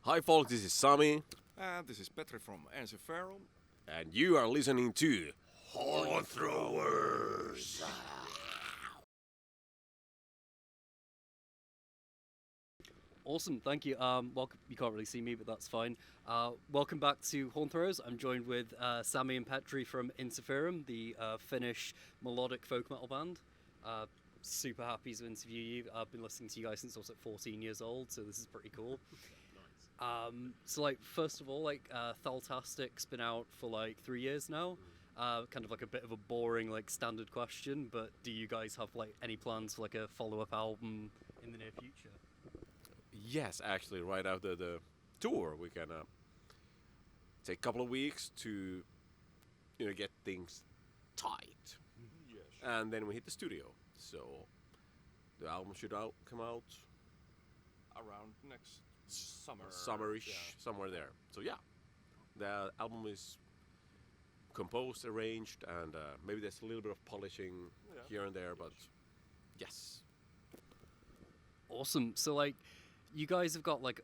Hi folks, this is Sami, And this is Petri from Ensiferum. and you are listening to HornThrowers. Awesome, thank you. Welcome. You can't really see me, but that's fine. Welcome back to HornThrowers. I'm joined with Sami and Petri from Ensiferum, the Finnish melodic folk metal band. Super happy to interview you. I've been listening to you guys since I was like 14 years old, so this is pretty cool. First of all, Thaltastic's been out for like 3 years now. Kind of like a bit of a boring, like standard question, but do you guys have like any plans for like a follow-up album in the near future? Yes, actually, right after the tour, we can take a couple of weeks to, get things tight, and then we hit the studio. So the album should come out Around next summer. summerish, somewhere there. So yeah, the album is composed, arranged, and maybe there's a little bit of polishing here and there, but yes. Awesome. So like, you guys have got like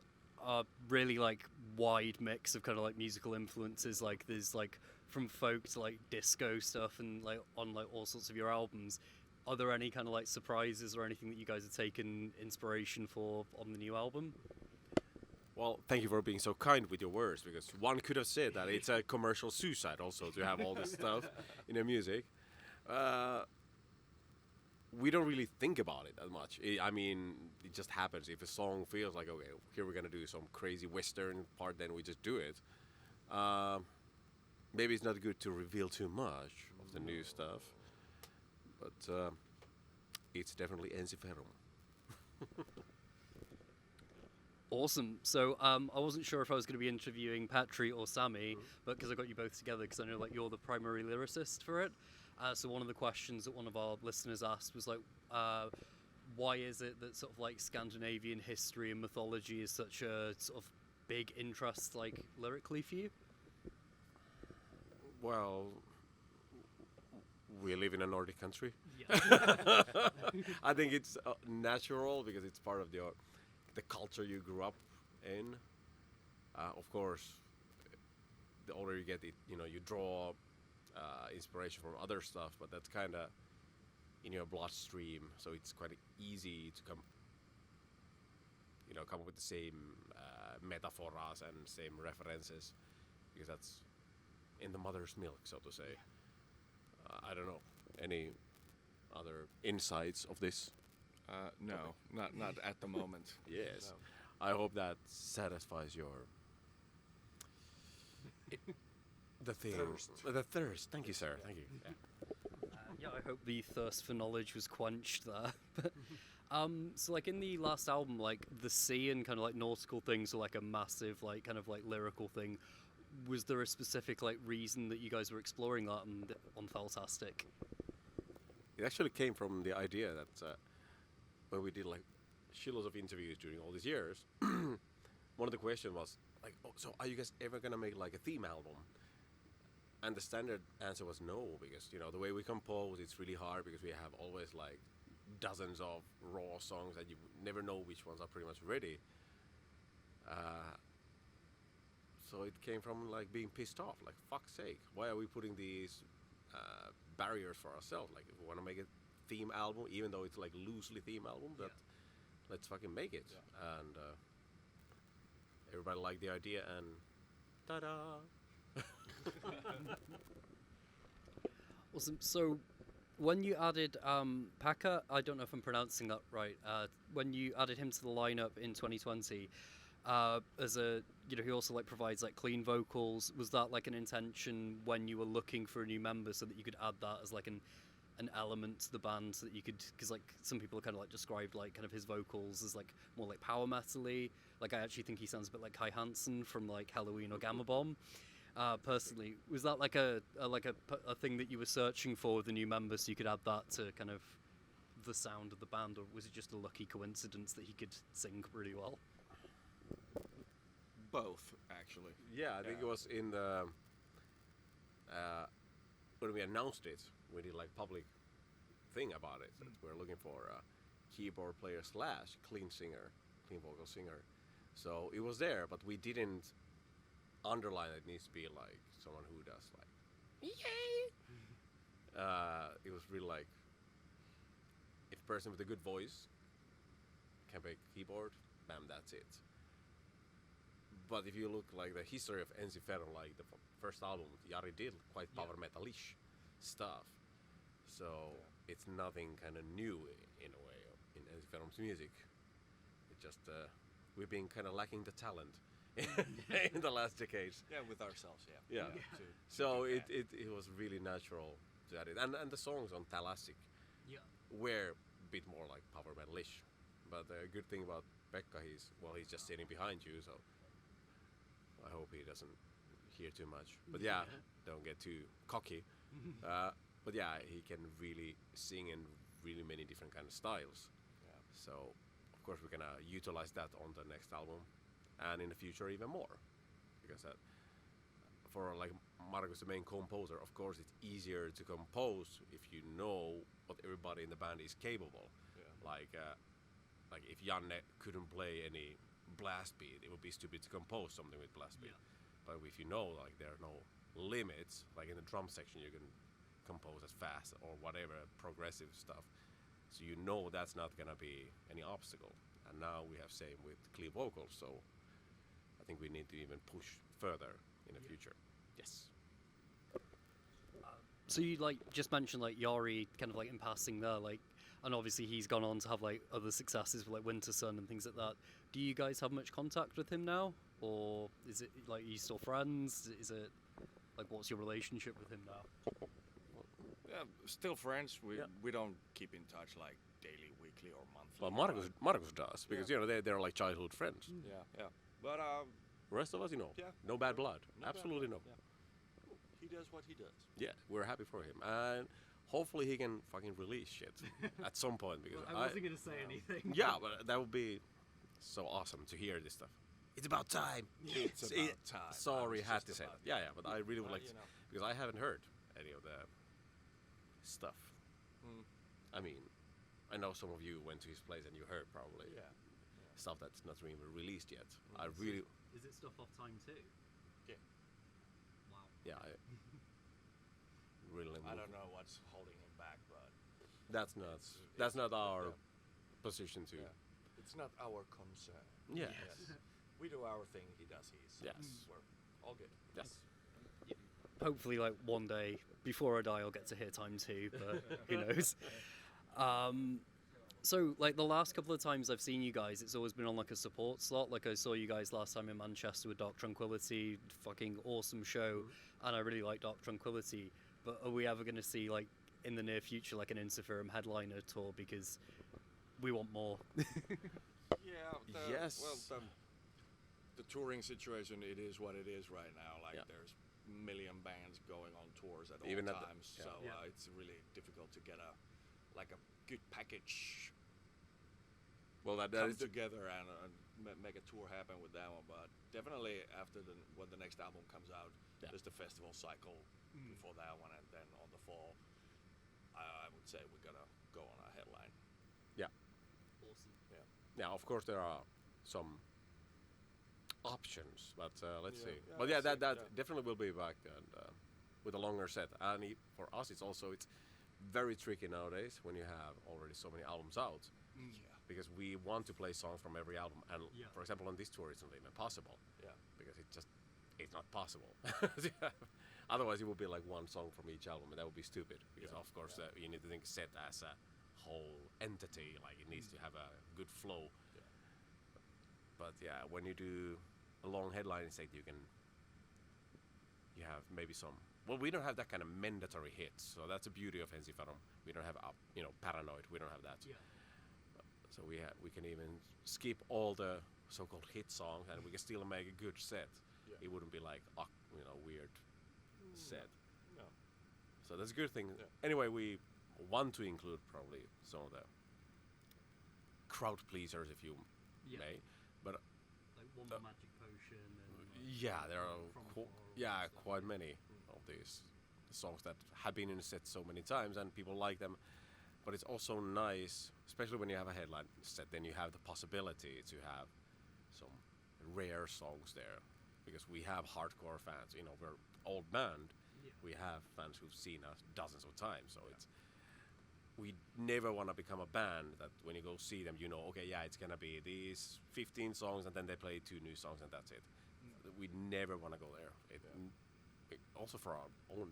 a really like wide mix of kind of like musical influences. Like there's like from folk to like disco stuff, and like on like all sorts of your albums. Are there any kind of like surprises or anything that you guys have taken inspiration for on the new album? Well, thank you for being so kind with your words, because one could have said that it's a commercial suicide also to have all this stuff in the music. We don't really think about it that much. It just happens. If a song feels like, okay, here we're gonna do some crazy western part, then we just do it. Maybe it's not good to reveal too much of the new stuff, but it's definitely Ensiferum. Awesome. So I wasn't sure if I was going to be interviewing Petri or Sami, but because I got you both together, because I know like you're the primary lyricist for it. So one of the questions that one of our listeners asked was like, why is it that sort of like Scandinavian history and mythology is such a sort of big interest, like lyrically for you? Well, we live in a Nordic country. Yeah. I think it's natural because it's part of the culture you grew up in. Of course, the older you get, you draw inspiration from other stuff, but that's kind of in your bloodstream, so it's quite easy to come up with the same metaphors and same references, because that's in the mother's milk, so to say. I don't know. Any other insights of this? No, not at the moment. Yes. No. I hope that satisfies your the thing. The thirst. Thank you, sir. Thank you. Yeah, I hope the thirst for knowledge was quenched there. But, so like in the last album, like the sea and kind of like nautical things were like a massive like kind of like lyrical thing. Was there a specific like reason that you guys were exploring that on Thaltastic? It actually came from the idea that when we did like shitloads of interviews during all these years, one of the questions was like, oh, so are you guys ever gonna make like a theme album? And the standard answer was no, because the way we compose, it's really hard because we have always like dozens of raw songs that you never know which ones are pretty much ready. So it came from like being pissed off, like fuck's sake, why are we putting these barriers for ourselves? Like if we want to make a theme album, even though it's like loosely theme album, that let's fucking make it. Yeah. And everybody liked the idea, and ta-da! Awesome. So when you added Pekka, I don't know if I'm pronouncing that right. When you added him to the lineup in 2020, as a he also like provides like clean vocals. Was that like an intention when you were looking for a new member, so that you could add that as like an element to the band, so that you could, because like some people kind of like described like kind of his vocals as like more like power metal-y. Like I actually think he sounds a bit like Kai Hansen from like Halloween or Gamma Bomb. Personally, was that like a thing that you were searching for with the new member, so you could add that to kind of the sound of the band, or was it just a lucky coincidence that he could sing really well? Both, actually. Yeah, I think it was in the when we announced it, we did like public thing about it. That we're looking for a keyboard player / clean vocal singer. So it was there, but we didn't underline it needs to be like someone who does like yay. It was really like if a person with a good voice can play keyboard, bam, that's it. But if you look like the history of Ensiferum, like the first album, Jari did quite power metalish stuff. So it's nothing kind of new in a way in Ensiferum's music. It just we've been kind of lacking the talent in the last decades. Yeah, with ourselves, Yeah. To So do it was really natural to add it. And the songs on Thalassic were a bit more like power metalish. But the good thing about Pekka, he's just sitting behind you, so I hope he doesn't hear too much. But yeah, don't get too cocky. But yeah, he can really sing in really many different kind of styles. Yeah. So of course we're gonna utilize that on the next album, and in the future even more, because for like Markus, the main composer, of course it's easier to compose if you know what everybody in the band is capable. Yeah. Like if Janne couldn't play any blast beat, it would be stupid to compose something with blast beat. But if you know like there are no limits, like in the drum section you can compose as fast or whatever progressive stuff, so you know that's not gonna be any obstacle. And now we have same with clean vocals, so I think we need to even push further in the future. Yes. So you like just mentioned like Jari kind of like in passing there, like, and obviously he's gone on to have like other successes with like Wintersun and things like that. Do you guys have much contact with him now, or is it like are you still friends? Is it like what's your relationship with him now? Yeah, still friends. We don't keep in touch like daily, weekly, or monthly. Well, Markus does, because you know they're like childhood friends. Yeah. But The rest of us, Yeah. no bad blood. No bad Absolutely blood, no. yeah. He does what he does. Yeah, we're happy for him, and hopefully he can fucking release shit at some point, because going to say anything. yeah, but that would be so awesome to hear this stuff. It's about time. It's about time. Sorry, I was had just to say about that. Yeah, but I really would Well, like to, you know. because I haven't heard any of the stuff. I mean, I know some of you went to his place and you heard probably stuff that's not even released yet. I really, Is it stuff off time too? Yeah. Wow. yeah, I really. I don't know what's holding him back, but That's not our position to. Yeah. It's not our concern. Yes. We do our thing. He does his. Yes. We're all good. Yes. Hopefully, like one day before I die, I'll get to hear time 2, but who knows? So, like the last couple of times I've seen you guys, it's always been on like a support slot. Like I saw you guys last time in Manchester with Dark Tranquility, fucking awesome show, and I really like Dark Tranquility. But are we ever going to see like in the near future like an Ensiferum headliner tour, because we want more? Yeah. Yes. Well, the touring situation, it is what it is right now. Like there's a million bands going on tours at Even all at the- times, yeah. so Yeah. it's really difficult to get a good package Well, that come is together and make a tour happen with that one. But definitely after when the next album comes out, there's the festival cycle before that one, and then on the fall, I would say we're gonna go on a headline. Awesome. yeah. Of course, there are some options, but let's Yeah. see. Yeah, But yeah, let's that see. definitely will be back and with a longer set. And for us, it's very tricky nowadays when you have already so many albums out, because we want to play songs from every album. And for example, on this tour, it's not even possible. Yeah. Because it's not possible. Otherwise, it would be like one song from each album, and that would be stupid. Because of course, you need to think set as a whole entity. Like it needs to have a good flow. Yeah. But yeah, when you do a long headline set, you have maybe some. Well, we don't have that kind of mandatory hits, so that's the beauty of Ensiferum. We don't have Paranoid. We don't have that. Yeah. So we can even skip all the so-called hit songs, and we can still make a good set. Yeah. It wouldn't be like weird set. No. So that's a good thing. Yeah. Anyway, we want to include probably some of the crowd pleasers, if you may. But Like One More Magic Potion. And, yeah, there are From Afar and quite many of these songs that have been in the set so many times, and people like them. But it's also nice, especially when you have a headline set, then you have the possibility to have some rare songs there, because we have hardcore fans. You know, we're old band. Yeah. We have fans who've seen us dozens of times, so it's we never want to become a band that when you go see them, you know, okay, yeah, it's gonna be these 15 songs and then they play 2 new songs and that's it. We never want to go there. Also for our own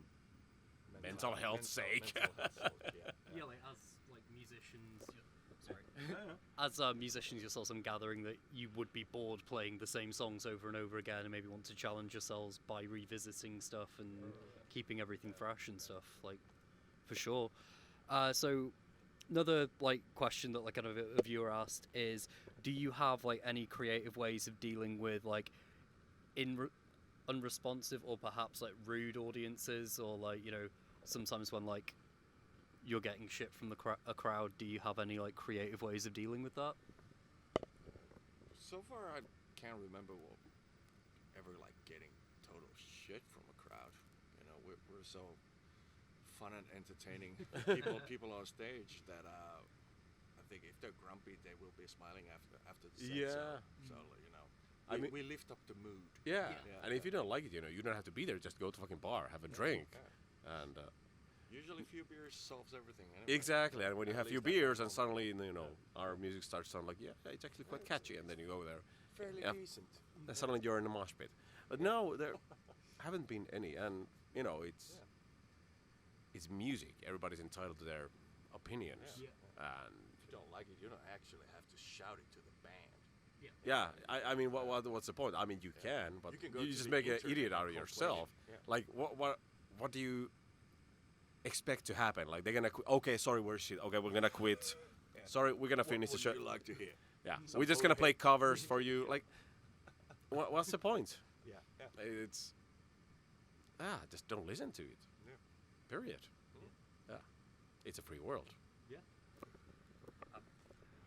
mental health's sake. Yeah, like as like musicians. Sorry. As musicians, yourselves, I'm gathering that you would be bored playing the same songs over and over again, and maybe want to challenge yourselves by revisiting stuff and keeping everything fresh and stuff. Like, for sure. So, another like question that like kind of a viewer asked is, do you have like any creative ways of dealing with like unresponsive or perhaps like rude audiences, or like, you know, sometimes when like you're getting shit from a crowd, do you have any like creative ways of dealing with that? So far, I can't remember ever like getting total shit from a crowd. You know, we're so fun and entertaining people on stage that I think if they're grumpy, they will be smiling after the set. Yeah. So you know, we lift up the mood. Yeah. And if you don't like it, you know, you don't have to be there. Just go to fucking bar, have a drink, and. Usually, a few beers solves everything. Anyway. Exactly, and when you have a few least beers and that's suddenly, you know, our music starts to sound like, yeah, it's actually quite catchy, and then you go there, fairly yeah. decent. and suddenly you're in a mosh pit. But no, there haven't been any, and you know, it's music. Everybody's entitled to their opinions, and If you don't like it, you don't actually have to shout it to the band. yeah, I mean, what's the point? I mean, you can, but You can go you to just the make an internet idiot and out of complain. yourself. Yeah. Like, what do you expect to happen? Like, they're gonna okay, sorry, we're shit. Okay, we're gonna quit. Sorry, we're gonna finish the What show. would you like to hear? Yeah, Some we're just gonna play Polish- covers for you. Like, what's the point? Yeah. It's just don't listen to it. Yeah. Period. Yeah, it's a free world.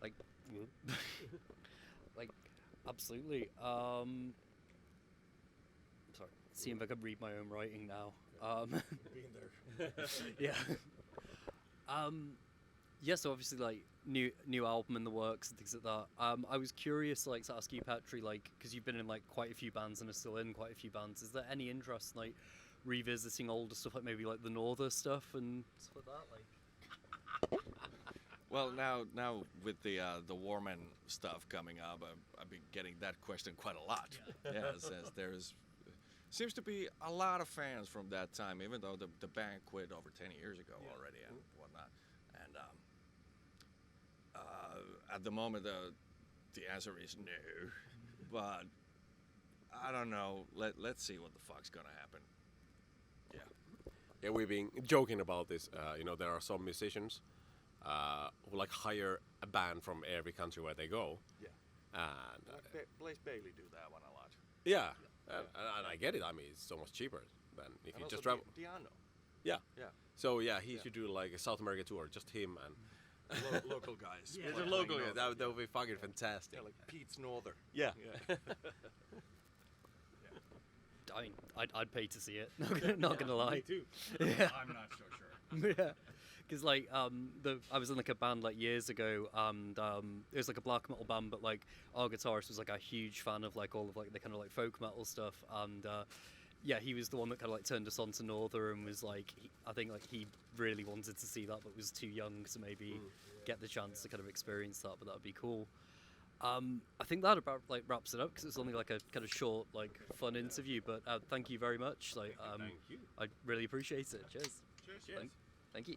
Like, like, absolutely. Sorry, seeing if I can read my own writing now. Being there. Yeah. Yeah, so obviously, like, new album in the works and things like that. I was curious, like, to ask you, Petri, like, because you've been in, like, quite a few bands and are still in quite a few bands. Is there any interest in, like, revisiting older stuff, like maybe, like, the Norther stuff and stuff like that? Like, Well, now with the Warman stuff coming up, I've been getting that question quite a lot. Yeah, since there's seems to be a lot of fans from that time, even though the band quit over 10 years ago already and whatnot. And at the moment, the answer is no. But I don't know. Let's see what the fuck's gonna happen. Yeah, we've been joking about this. You know, there are some musicians who like hire a band from every country where they go. Yeah. And Blaze Bailey do that one a lot. yeah, and I get it. I mean, it's so much cheaper than if And you also just travel. Diano. Yeah. Yeah. So yeah, he should do like a South America tour, just him and Local guys. Yeah. the local. Yeah, that would be fucking fantastic. Yeah, like Pete's Norther. Yeah. I mean, I'd pay to see it. Not gonna lie. Me too. Yeah. I'm not so sure. Yeah, because like I was in like a band like years ago, and it was like a black metal band, but like our guitarist was like a huge fan of like all of like the kind of like folk metal stuff, and yeah, he was the one that kind of like turned us on to Norther and was like, I think like he really wanted to see that, but was too young to maybe get the chance to kind of experience that, but that would be cool. I think that about like wraps it up because it's only like a kind of short, like fun interview. But thank you very much. Like, Thank you. I really appreciate it. Cheers. Cheers. Thank you.